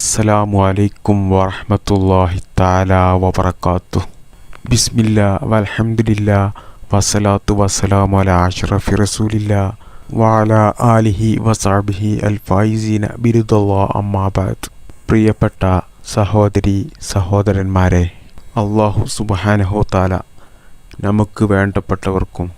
അസ്സലാമു അലൈക്കും വറഹ്മത്തുള്ളാഹി തആല വബറകാതുഹു. ബിസ്മില്ലാ വൽഹംദുലില്ലാ വസ്സലാത്തു വസ്സലാമു അലാ അഷ്റഫി റസൂലില്ലാ വഅലാ ആലിഹി വസഹ്ബിഹി അൽ ഫായിസീന ബിറിദല്ലാഹി അമ്മാ ബഅദ്. പ്രിയപ്പെട്ട സഹോദരി സഹോദരന്മാരെ, അല്ലാഹു സുബ്ഹാനഹു തആല നമുക്ക് വേണ്ടപ്പെട്ടവർക്കും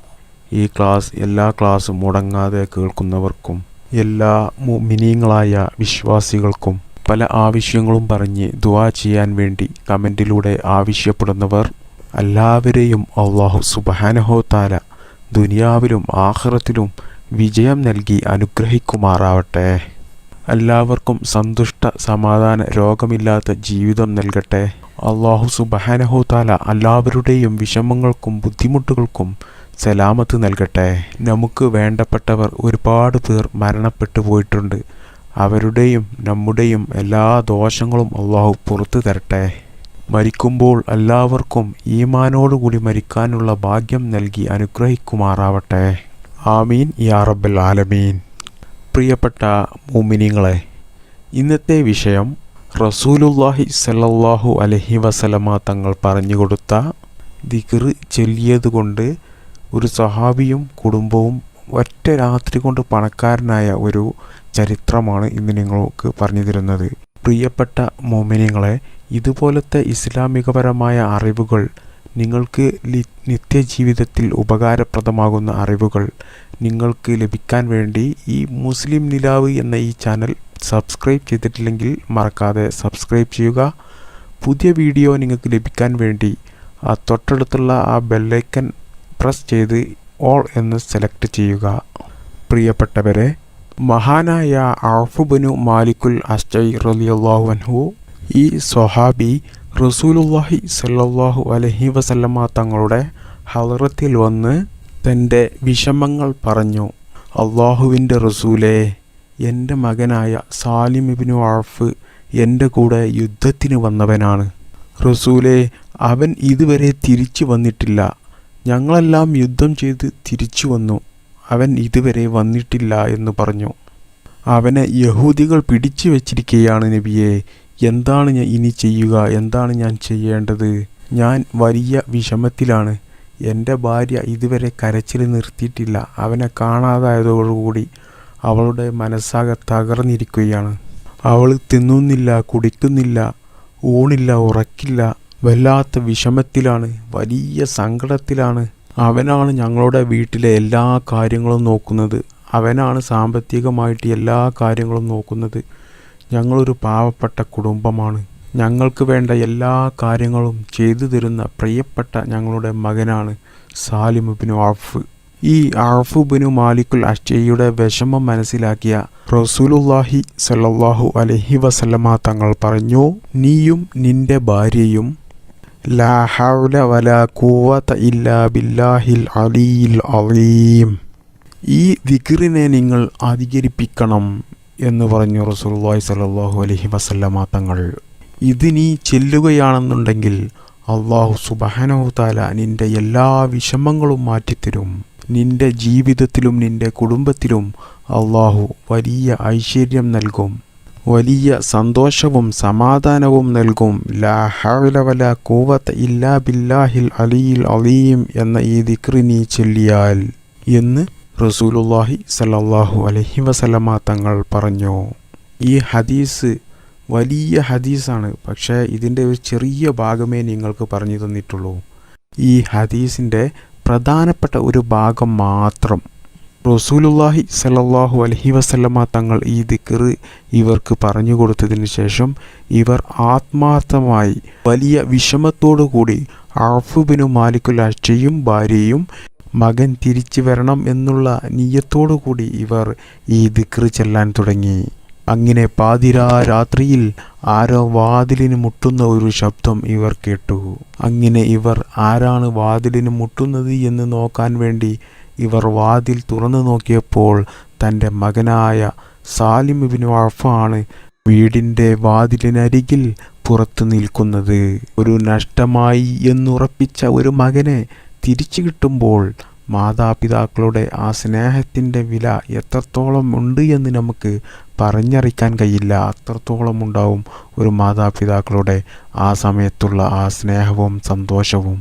എല്ലാ ക്ലാസ്സും മുടങ്ങാതെ കേൾക്കുന്നവർക്കും എല്ലാ മുഅ്മിനീങ്ങളായ വിശ്വാസികൾക്കും പല ആവശ്യങ്ങളും പറഞ്ഞ് ദുആ ചെയ്യാൻ വേണ്ടി കമൻറ്റിലൂടെ ആവശ്യപ്പെടുന്നവർ എല്ലാവരെയും അല്ലാഹു സുബ്ഹാനഹു തആല ദുനിയാവിലും ആഖിറത്തിലും വിജയം നൽകി അനുഗ്രഹിക്കുമാറാവട്ടെ. എല്ലാവർക്കും സന്തുഷ്ട സമാധാന രോഗമില്ലാത്ത ജീവിതം നൽകട്ടെ. അല്ലാഹു സുബ്ഹാനഹു തആല എല്ലാവരുടെയും വിഷമങ്ങൾക്കും ബുദ്ധിമുട്ടുകൾക്കും സലാമത്ത് നൽകട്ടെ. നമുക്ക് വേണ്ടപ്പെട്ടവർ ഒരുപാട് പേർ മരണപ്പെട്ടു പോയിട്ടുണ്ട്. അവരുടെയും നമ്മുടെയും എല്ലാ ദോഷങ്ങളും അല്ലാഹു പുറത്തു തരട്ടെ. മരിക്കുമ്പോൾ എല്ലാവർക്കും ഈമാനോടുകൂടി മരിക്കാനുള്ള ഭാഗ്യം നൽകി അനുഗ്രഹിക്കുമാറാവട്ടെ. ആമീൻ യാ റബ്ബൽ ആലമീൻ. പ്രിയപ്പെട്ട മുഅ്മിനീങ്ങളെ, ഇന്നത്തെ വിഷയം റസൂലുള്ളാഹി സ്വല്ലല്ലാഹു അലൈഹി വസല്ലമ തങ്ങൾ പറഞ്ഞുകൊടുത്ത ദിക്ർ ചൊല്ലിയതുകൊണ്ട് ഒരു സഹാബിയും കുടുംബവും ഒറ്റ രാത്രി കൊണ്ട് പണക്കാരനായ ഒരു ചരിത്രമാണ് ഇന്ന് നിങ്ങൾക്ക് പറഞ്ഞു തരുന്നത്. പ്രിയപ്പെട്ട മുഅ്മിനീങ്ങളെ, ഇതുപോലത്തെ ഇസ്ലാമികപരമായ അറിവുകൾ നിങ്ങൾക്ക് നിത്യജീവിതത്തിൽ ഉപകാരപ്രദമാകുന്ന അറിവുകൾ നിങ്ങൾക്ക് ലഭിക്കാൻ വേണ്ടി ഈ മുസ്ലിം നിലാവ് എന്ന ഈ ചാനൽ സബ്സ്ക്രൈബ് ചെയ്തിട്ടില്ലെങ്കിൽ മറക്കാതെ സബ്സ്ക്രൈബ് ചെയ്യുക. പുതിയ വീഡിയോ നിങ്ങൾക്ക് ലഭിക്കാൻ വേണ്ടി തൊട്ടടുത്തുള്ള ബെല്ലൈക്കൺ പ്രസ് ചെയ്ത് ഓൾ എന്ന് സെലക്ട് ചെയ്യുക. പ്രിയപ്പെട്ടവരെ, മഹാനായ ഔഫ് ബിനു മാലിക്കുൽ അശ്ജഈ റളിയല്ലാഹു അൻഹു, ഈ സ്വഹാബി റസൂലുള്ളാഹി സ്വല്ലല്ലാഹു അലൈഹി വസല്ലമ തങ്ങളുടെ ഹളറത്തിൽ വന്ന് തൻ്റെ വിഷമങ്ങൾ പറഞ്ഞു. അല്ലാഹുവിൻ്റെ റസൂലേ, എൻ്റെ മകനായ സാലിം ഇബ്നു ഔഫ് എൻ്റെ കൂടെ യുദ്ധത്തിന് വന്നവനാണ്. റസൂലേ, അവൻ ഇതുവരെ തിരിച്ചു വന്നിട്ടില്ല. ഞങ്ങളെല്ലാം യുദ്ധം ചെയ്ത് തിരിച്ചു വന്നു, അവൻ ഇതുവരെ വന്നിട്ടില്ല എന്ന് പറഞ്ഞു. അവനെ യഹൂദികൾ പിടിച്ചു വച്ചിരിക്കുകയാണ് നബിയെ. എന്താണ് ഇനി ചെയ്യുക? എന്താണ് ഞാൻ ചെയ്യേണ്ടത്? ഞാൻ വലിയ വിഷമത്തിലാണ്. എൻ്റെ ഭാര്യ ഇതുവരെ കരച്ചിൽ നിർത്തിയിട്ടില്ല. അവനെ കാണാതായതോടുകൂടി അവളുടെ മനസ്സാകെ തകർന്നിരിക്കുകയാണ്. അവൾ തിന്നുന്നില്ല, കുടിക്കുന്നില്ല, ഊണില്ല, ഉറക്കില്ല. വല്ലാത്ത വിഷമത്തിലാണ്, വലിയ സങ്കടത്തിലാണ്. അവനാണ് ഞങ്ങളുടെ വീട്ടിലെ എല്ലാ കാര്യങ്ങളും നോക്കുന്നത്. അവനാണ് സാമ്പത്തികമായിട്ട് എല്ലാ കാര്യങ്ങളും നോക്കുന്നത്. ഞങ്ങളൊരു പാവപ്പെട്ട കുടുംബമാണ്. ഞങ്ങൾക്ക് വേണ്ട എല്ലാ കാര്യങ്ങളും ചെയ്തു തരുന്ന പ്രിയപ്പെട്ട ഞങ്ങളുടെ മകനാണ് സാലിം ഇബ്നു ഔഫ്. ഈ ഔഫ് ബിനു മാലിക്കുൽ അശ്ജഈയുടെ വിഷമം മനസ്സിലാക്കിയ റസൂലുള്ളാഹി സ്വല്ലല്ലാഹു അലൈഹി വസല്ലമ തങ്ങൾ പറഞ്ഞു, നീയും നിന്റെ ഭാര്യയും ലാ ഹൗല വലാ ഖുവത ഇല്ലാ ബില്ലാഹിൽ അലിയിൽ അലീം, ഈ ദിക്റിനെ നിങ്ങൾ അധികരിപ്പിക്കണം എന്ന് പറഞ്ഞു റസൂലുള്ളാഹി സ്വല്ലല്ലാഹു അലൈഹി വസല്ലമ തങ്ങൾ. ഇത് നീ ചെല്ലുകയാണെന്നുണ്ടെങ്കിൽ അല്ലാഹു സുബ്ഹാനഹു തആല നിന്റെ എല്ലാ വിഷമങ്ങളും മാറ്റിത്തരും. നിന്റെ ജീവിതത്തിലും നിന്റെ കുടുംബത്തിലും അല്ലാഹു വലിയ ഐശ്വര്യം നൽകും, വലിയ സന്തോഷവും സമാധാനവും നൽകും. ലാ ഹൗല വലാ ഖുവത ഇല്ലാ ബില്ലാഹിൽ അലിയിൽ അലീം എന്ന ഈ ദിക്ർ നീ ചൊല്ലിയാൽ എന്ന് റസൂലുള്ളാഹി സ്വല്ലല്ലാഹു അലൈഹി വസല്ലമ തങ്ങൾ പറഞ്ഞു. ഈ ഹദീസ് വലിയ ഹദീസാണ്. പക്ഷേ ഇതിൻ്റെ ഒരു ചെറിയ ഭാഗമേ നിങ്ങൾക്ക് പറഞ്ഞു തന്നിട്ടുള്ളൂ. ഈ ഹദീസിൻ്റെ പ്രധാനപ്പെട്ട ഒരു ഭാഗം മാത്രം റസൂലുള്ളാഹി സ്വല്ലല്ലാഹു അലൈഹി വസല്ലമ തങ്ങൾ ഈ ദിക്ർ ഇവർക്ക് പറഞ്ഞു കൊടുത്തതിന് ശേഷം ഇവർ ആത്മാർത്ഥമായി വലിയ വിഷമത്തോടു കൂടി ഔഫ് ബിനു മാലിക്കുൽ അശ്ജഈയും ഭാര്യയും മകൻ തിരിച്ചു വരണം എന്നുള്ള നിയ്യത്തോടു കൂടി ഇവർ ഈ ദിക്ർ ചെല്ലാൻ തുടങ്ങി. അങ്ങനെ പാതിരാ രാത്രിയിൽ ആരോ വാതിലിന് മുട്ടുന്ന ഒരു ശബ്ദം ഇവർ കേട്ടു. അങ്ങനെ ഇവർ ആരാണ് വാതിലിന് മുട്ടുന്നത് എന്ന് നോക്കാൻ വേണ്ടി ഇവർ വാതിൽ തുറന്നു നോക്കിയപ്പോൾ തൻ്റെ മകനായ സാലിം ഇബ്നു ഔഫാണ് വീടിൻ്റെ വാതിലിനരികിൽ പുറത്തു നിൽക്കുന്നത്. ഒരു നഷ്ടമായി എന്നുറപ്പിച്ച ഒരു മകനെ തിരിച്ചു കിട്ടുമ്പോൾ മാതാപിതാക്കളുടെ ആ സ്നേഹത്തിൻ്റെ വില എത്രത്തോളം ഉണ്ട് എന്ന് നമുക്ക് പറഞ്ഞറിയിക്കാൻ കഴിയില്ല. അത്രത്തോളം ഉണ്ടാവും ഒരു മാതാപിതാക്കളുടെ ആ സമയത്തുള്ള ആ സ്നേഹവും സന്തോഷവും.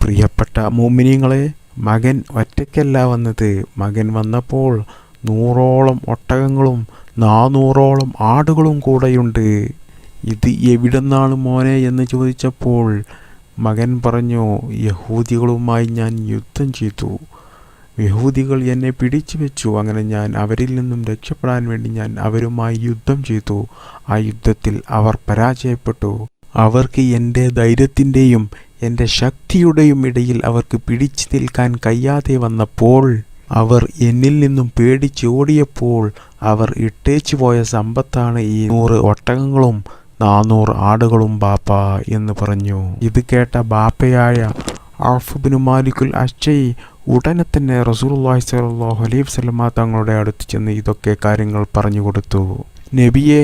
പ്രിയപ്പെട്ട മുഅ്മിനീങ്ങളെ, മകൻ ഒറ്റയ്ക്കല്ല വന്നത്. മകൻ വന്നപ്പോൾ 100ഓളം ഒട്ടകങ്ങളും 400ഓളം ആടുകളും കൂടെയുണ്ട്. ഇത് എവിടെന്നാണ് മോനെ എന്ന് ചോദിച്ചപ്പോൾ മകൻ പറഞ്ഞു, യഹൂദികളുമായി ഞാൻ യുദ്ധം ചെയ്തു. യഹൂദികൾ എന്നെ പിടിച്ചു വെച്ചു. അങ്ങനെ ഞാൻ അവരിൽ നിന്നും രക്ഷപ്പെടാൻ വേണ്ടി ഞാൻ അവരുമായി യുദ്ധം ചെയ്തു. ആ യുദ്ധത്തിൽ അവർ പരാജയപ്പെട്ടു. അവർക്ക് എൻ്റെ ധൈര്യത്തിൻ്റെയും എൻ്റെ ശക്തിയുടെയും ഇടയിൽ അവർക്ക് പിടിച്ചു നിൽക്കാൻ കഴിയാതെ വന്നപ്പോൾ, അവർ എന്നിൽ നിന്നും പേടിച്ചോടിയപ്പോൾ അവർ ഇട്ടേച്ചു പോയ സമ്പത്താണ് ഈ 100 ഒട്ടകങ്ങളും 400 ആടുകളും ബാപ്പ എന്ന് പറഞ്ഞു. ഇത് കേട്ട ബാപ്പയായ ഔഫ് ഇബ്നു മാലിക്കുൽ അശ്ജഈ ഉടനെ തന്നെ റസൂലുള്ളാഹി സ്വല്ലല്ലാഹു അലൈഹി വസല്ലമ തങ്ങളുടെ അടുത്ത് ചെന്ന് ഇതൊക്കെ കാര്യങ്ങൾ പറഞ്ഞു കൊടുത്തു. നബിയെ,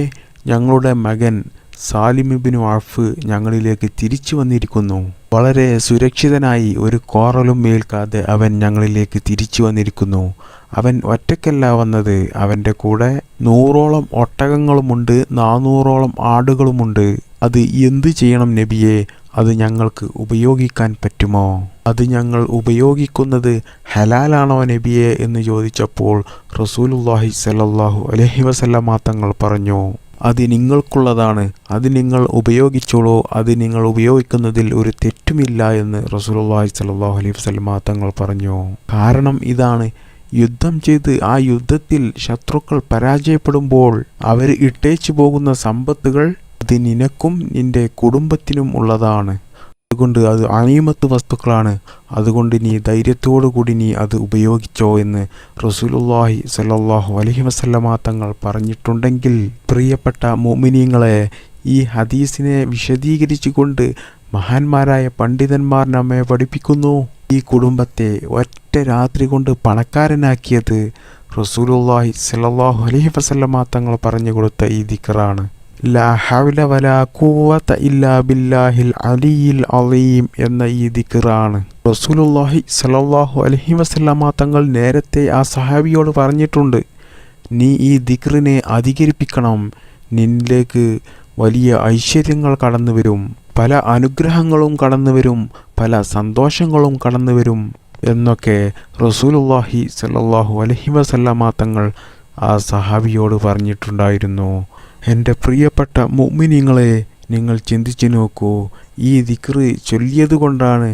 ഞങ്ങളുടെ മകൻ സാലിം ഇബ്നു ഔഫ് ഞങ്ങളിലേക്ക് തിരിച്ചു വന്നിരിക്കുന്നു. വളരെ സുരക്ഷിതനായി, ഒരു കോറലും ഏൽക്കാതെ അവൻ ഞങ്ങളിലേക്ക് തിരിച്ചു വന്നിരിക്കുന്നു. അവൻ ഒറ്റയ്ക്കല്ല വന്നത്, അവൻ്റെ കൂടെ 100ഓളം ഒട്ടകങ്ങളുമുണ്ട്, 400ഓളം ആടുകളുമുണ്ട്. അത് എന്ത് ചെയ്യണം നബിയെ? അത് ഞങ്ങൾക്ക് ഉപയോഗിക്കാൻ പറ്റുമോ? അത് ഞങ്ങൾ ഉപയോഗിക്കുന്നത് ഹലാലാണോ നബിയെ എന്ന് ചോദിച്ചപ്പോൾ റസൂലുള്ളാഹി സ്വല്ലല്ലാഹു അലൈഹി വസല്ലമ തങ്ങൾ പറഞ്ഞു, അത് നിങ്ങൾക്കുള്ളതാണ്, അത് നിങ്ങൾ ഉപയോഗിച്ചോളൂ, അത് നിങ്ങൾ ഉപയോഗിക്കുന്നതിൽ ഒരു തെറ്റുമില്ല എന്ന് റസൂലുള്ളാഹി സ്വല്ലല്ലാഹു അലൈഹി വസല്ലമ തങ്ങൾ പറഞ്ഞു. കാരണം ഇതാണ്, യുദ്ധം ചെയ്ത് ആ യുദ്ധത്തിൽ ശത്രുക്കൾ പരാജയപ്പെടുമ്പോൾ അവർ ഇട്ടേച്ചു പോകുന്ന സമ്പത്തുകൾ അത് നിനക്കും നിന്റെ കുടുംബത്തിനും ഉള്ളതാണ്. അതുകൊണ്ട് അത് അനീമത്ത് വസ്തുക്കളാണ്. അതുകൊണ്ട് നീ ധൈര്യത്തോടു കൂടി നീ അത് ഉപയോഗിച്ചോ എന്ന് റസൂലുള്ളാഹി സ്വല്ലല്ലാഹു അലൈഹി വസല്ലമ തങ്ങൾ പറഞ്ഞിട്ടുണ്ടെങ്കിൽ, പ്രിയപ്പെട്ട മുഅ്മിനീങ്ങളെ, ഈ ഹദീസിനെ വിശദീകരിച്ചുകൊണ്ട് മഹാന്മാരായ പണ്ഡിതന്മാർ നമ്മെ പഠിപ്പിക്കുന്നു, ഈ കുടുംബത്തെ ഒറ്റ രാത്രി കൊണ്ട് പണക്കാരനാക്കിയത് റസൂലുള്ളാഹി സ്വല്ലല്ലാഹു അലൈഹി വസല്ലമ തങ്ങൾ പറഞ്ഞു കൊടുത്ത ഈ ദിക്റാണ്. ലാ ഹൗല വലാ ഖുവത ഇല്ലാ ബില്ലാഹിൽ അലിയിൽ അലീം എന്ന ഈ ദിക്റാണ്. റസൂലുള്ളാഹി സ്വല്ലല്ലാഹു അലൈഹി വസല്ലമ തങ്ങൾ നേരത്തെ ആ സഹാബിയോട് പറഞ്ഞിട്ടുണ്ട്, നീ ഈ ദിക്റിനെ അധികരിപ്പിക്കണം, നിന്നിലേക്ക് വലിയ ഐശ്വര്യങ്ങൾ കടന്നു വരും, പല അനുഗ്രഹങ്ങളും കടന്നു വരും, പല സന്തോഷങ്ങളും കടന്നു വരും എന്നൊക്കെ റസൂലുള്ളാഹി സ്വല്ലല്ലാഹു അലൈഹി വസല്ലമ തങ്ങൾ ആ സഹാബിയോട് പറഞ്ഞിട്ടുണ്ടായിരുന്നു. എൻ്റെ പ്രിയപ്പെട്ട മുഅ്മിനീങ്ങളെ, നിങ്ങൾ ചിന്തിച്ചു നോക്കൂ, ഈ ദിക്റ് ചൊല്ലിയത് കൊണ്ടാണ്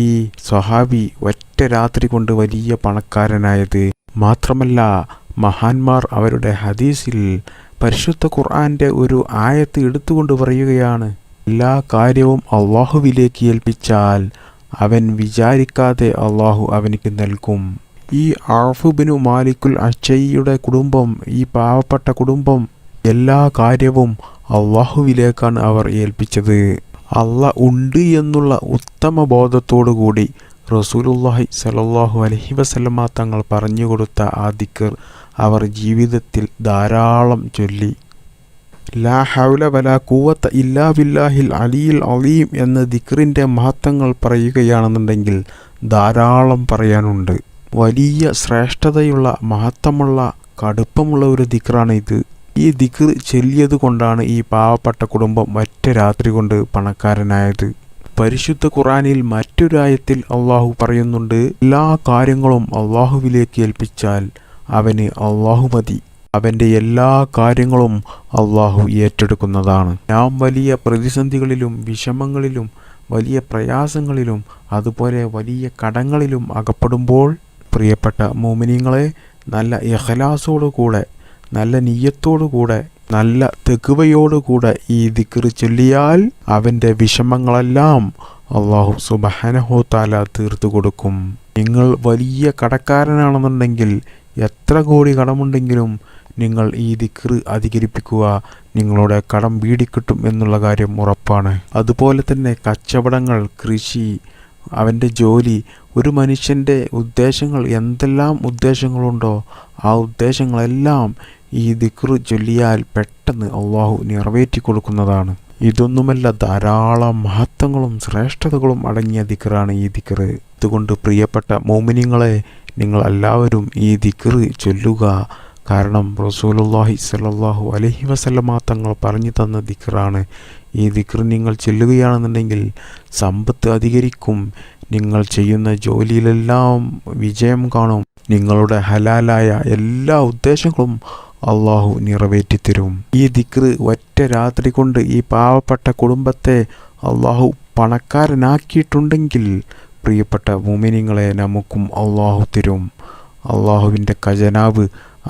ഈ സ്വഹാബി ഒറ്റ രാത്രി കൊണ്ട് വലിയ പണക്കാരനായത്. മാത്രമല്ല, മഹാന്മാർ അവരുടെ ഹദീസിൽ പരിശുദ്ധ ഖുർആന്റെ ഒരു ആയത്ത് എടുത്തുകൊണ്ട് പറയുകയാണ്, എല്ലാ കാര്യവും അള്ളാഹുവിലേക്ക് ഏൽപ്പിച്ചാൽ അവൻ വിചാരിക്കാതെ അള്ളാഹു അവനിക്ക് നൽകും. ഈ ഔഫ് ഇബ്നു മാലിക്കുൽ അശ്ജഈയുടെ കുടുംബം, ഈ പാവപ്പെട്ട കുടുംബം, എല്ലാ കാര്യവും അള്ളാഹുവിലേക്കാണ് അവർ ഏൽപ്പിച്ചത്. അള്ളാഹ് ഉണ്ട് എന്നുള്ള ഉത്തമ ബോധത്തോടു കൂടി റസൂലുള്ളാഹി സ്വല്ലല്ലാഹു അലൈഹി വസല്ലമ തങ്ങൾ പറഞ്ഞു കൊടുത്ത ആ ദിക്ർ അവർ ജീവിതത്തിൽ ധാരാളം ചൊല്ലി. ലാ ഹൗല വലാ ഖുവത ഇല്ലാ ബില്ലാഹിൽ അലിയിൽ അലീം എന്ന ദിക്റിൻ്റെ മഹത്വങ്ങൾ പറയുകയാണെന്നുണ്ടെങ്കിൽ ധാരാളം പറയാനുണ്ട്. വലിയ ശ്രേഷ്ഠതയുള്ള, മഹത്വമുള്ള, കടുപ്പമുള്ള ഒരു ദിക്റാണ് ഇത്. ഈ ദിക്ർ ചൊല്ലിയത് കൊണ്ടാണ് ഈ പാവപ്പെട്ട കുടുംബം ഒറ്റ രാത്രി കൊണ്ട് പണക്കാരനായത്. പരിശുദ്ധ ഖുർആനിൽ മറ്റൊരായത്തിൽ അള്ളാഹു പറയുന്നുണ്ട്, എല്ലാ കാര്യങ്ങളും അള്ളാഹുവിലേക്ക് ഏൽപ്പിച്ചാൽ അവന് അള്ളാഹു മതി, അവൻ്റെ എല്ലാ കാര്യങ്ങളും അള്ളാഹു ഏറ്റെടുക്കുന്നതാണ്. നാം വലിയ പ്രതിസന്ധികളിലും വിഷമങ്ങളിലും വലിയ പ്രയാസങ്ങളിലും അതുപോലെ വലിയ കടങ്ങളിലും അകപ്പെടുമ്പോൾ, പ്രിയപ്പെട്ട മുഅ്മിനീങ്ങളെ, നല്ല ഇഖ്ലാസോടുകൂടെ, നല്ല നിയ്യത്തോടുകൂടെ, നല്ല തെഖ്വയോടുകൂടെ ഈ ദിക്ർ ചൊല്ലിയാൽ അവൻ്റെ വിഷമങ്ങളെല്ലാം അള്ളാഹു സുബ്ഹാനഹു തആല തീർത്തു കൊടുക്കും. നിങ്ങൾ വലിയ കടക്കാരനാണെന്നുണ്ടെങ്കിൽ, എത്ര കോടി കടമുണ്ടെങ്കിലും നിങ്ങൾ ഈ ദിക്ർ അധികരിപ്പിക്കുക, നിങ്ങളുടെ കടം വീടിക്കിട്ടും എന്നുള്ള കാര്യം ഉറപ്പാണ്. അതുപോലെ തന്നെ കച്ചവടങ്ങൾ, കൃഷി, അവൻ്റെ ജോലി, ഒരു മനുഷ്യൻ്റെ ഉദ്ദേശങ്ങൾ, എന്തെല്ലാം ഉദ്ദേശങ്ങളുണ്ടോ ആ ഉദ്ദേശങ്ങളെല്ലാം ഈ ദിക്ർ ചൊല്ലിയാൽ പെട്ടെന്ന് അള്ളാഹു നിറവേറ്റി കൊടുക്കുന്നതാണ്. ഇതൊന്നുമല്ല, ധാരാളം മഹത്വങ്ങളും ശ്രേഷ്ഠതകളും അടങ്ങിയ ദിക്റാണ് ഈ ദിക്ർ. അതുകൊണ്ട് പ്രിയപ്പെട്ട മുഅ്മിനീങ്ങളെ, നിങ്ങൾ എല്ലാവരും ഈ ദിക്ർ ചൊല്ലുക. കാരണം റസൂലുള്ളാഹി സ്വല്ലല്ലാഹു അലൈഹി വസല്ലമ തങ്ങൾ പറഞ്ഞു തന്ന ദിക്റാണ്. ഈ ദിക്ർ നിങ്ങൾ ചൊല്ലുകയാണെന്നുണ്ടെങ്കിൽ സമ്പത്ത് അധികരിക്കും, നിങ്ങൾ ചെയ്യുന്ന ജോലിയിലെല്ലാം വിജയം കാണും, നിങ്ങളുടെ ഹലാലായ എല്ലാ ഉദ്ദേശങ്ങളും അള്ളാഹു നിറവേറ്റിത്തരും. ഈ ദിക്ർ ഒറ്റ രാത്രി കൊണ്ട് ഈ പാവപ്പെട്ട കുടുംബത്തെ അള്ളാഹു പണക്കാരനാക്കിയിട്ടുണ്ടെങ്കിൽ പ്രിയപ്പെട്ട മുഅ്മിനീങ്ങളെ നമുക്കും അള്ളാഹു തരും. അള്ളാഹുവിൻ്റെ ഖജനാവ്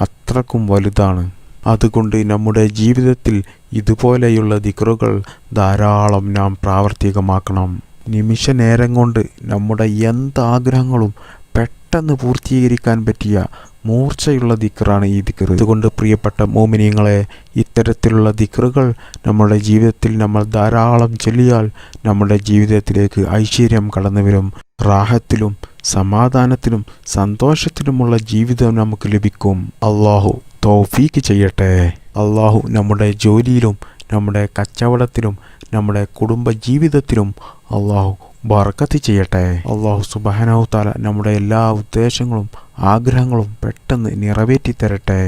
അത്രക്കും വലുതാണ്. അതുകൊണ്ട് നമ്മുടെ ജീവിതത്തിൽ ഇതുപോലെയുള്ള ദിക്റുകൾ ധാരാളം നാം പ്രാവർത്തികമാക്കണം. നിമിഷ നേരം കൊണ്ട് നമ്മുടെ എന്താഗ്രഹങ്ങളും പെട്ടെന്ന് പൂർത്തീകരിക്കാൻ പറ്റിയ മൂർച്ചയുള്ള ദിക്റാണ് ഈ ദിക്ർ. അതുകൊണ്ട് പ്രിയപ്പെട്ട മുഅ്മിനീങ്ങളെ, ഇത്തരത്തിലുള്ള ദിക്റുകൾ നമ്മുടെ ജീവിതത്തിൽ നമ്മൾ ധാരാളം ചൊല്ലിയാൽ നമ്മുടെ ജീവിതത്തിലേക്ക് ഐശ്വര്യം കടന്നു വരും. റാഹത്തിലും സമാധാനത്തിലും സന്തോഷത്തിലുമുള്ള ജീവിതം നമുക്ക് ലഭിക്കും. അള്ളാഹു തൗഫീക്ക് ചെയ്യട്ടെ. അള്ളാഹു നമ്മുടെ ജോലിയിലും നമ്മുടെ കച്ചവടത്തിലും നമ്മുടെ കുടുംബ ജീവിതത്തിലും അള്ളാഹു ബർക്കത്ത് ചെയ്യട്ടെ. അള്ളാഹു സുബ്ഹാനഹു തആല നമ്മുടെ എല്ലാ ഉദ്ദേശങ്ങളും ആഗ്രഹങ്ങളും പെട്ടെന്ന് നിറവേറ്റി തരട്ടെ.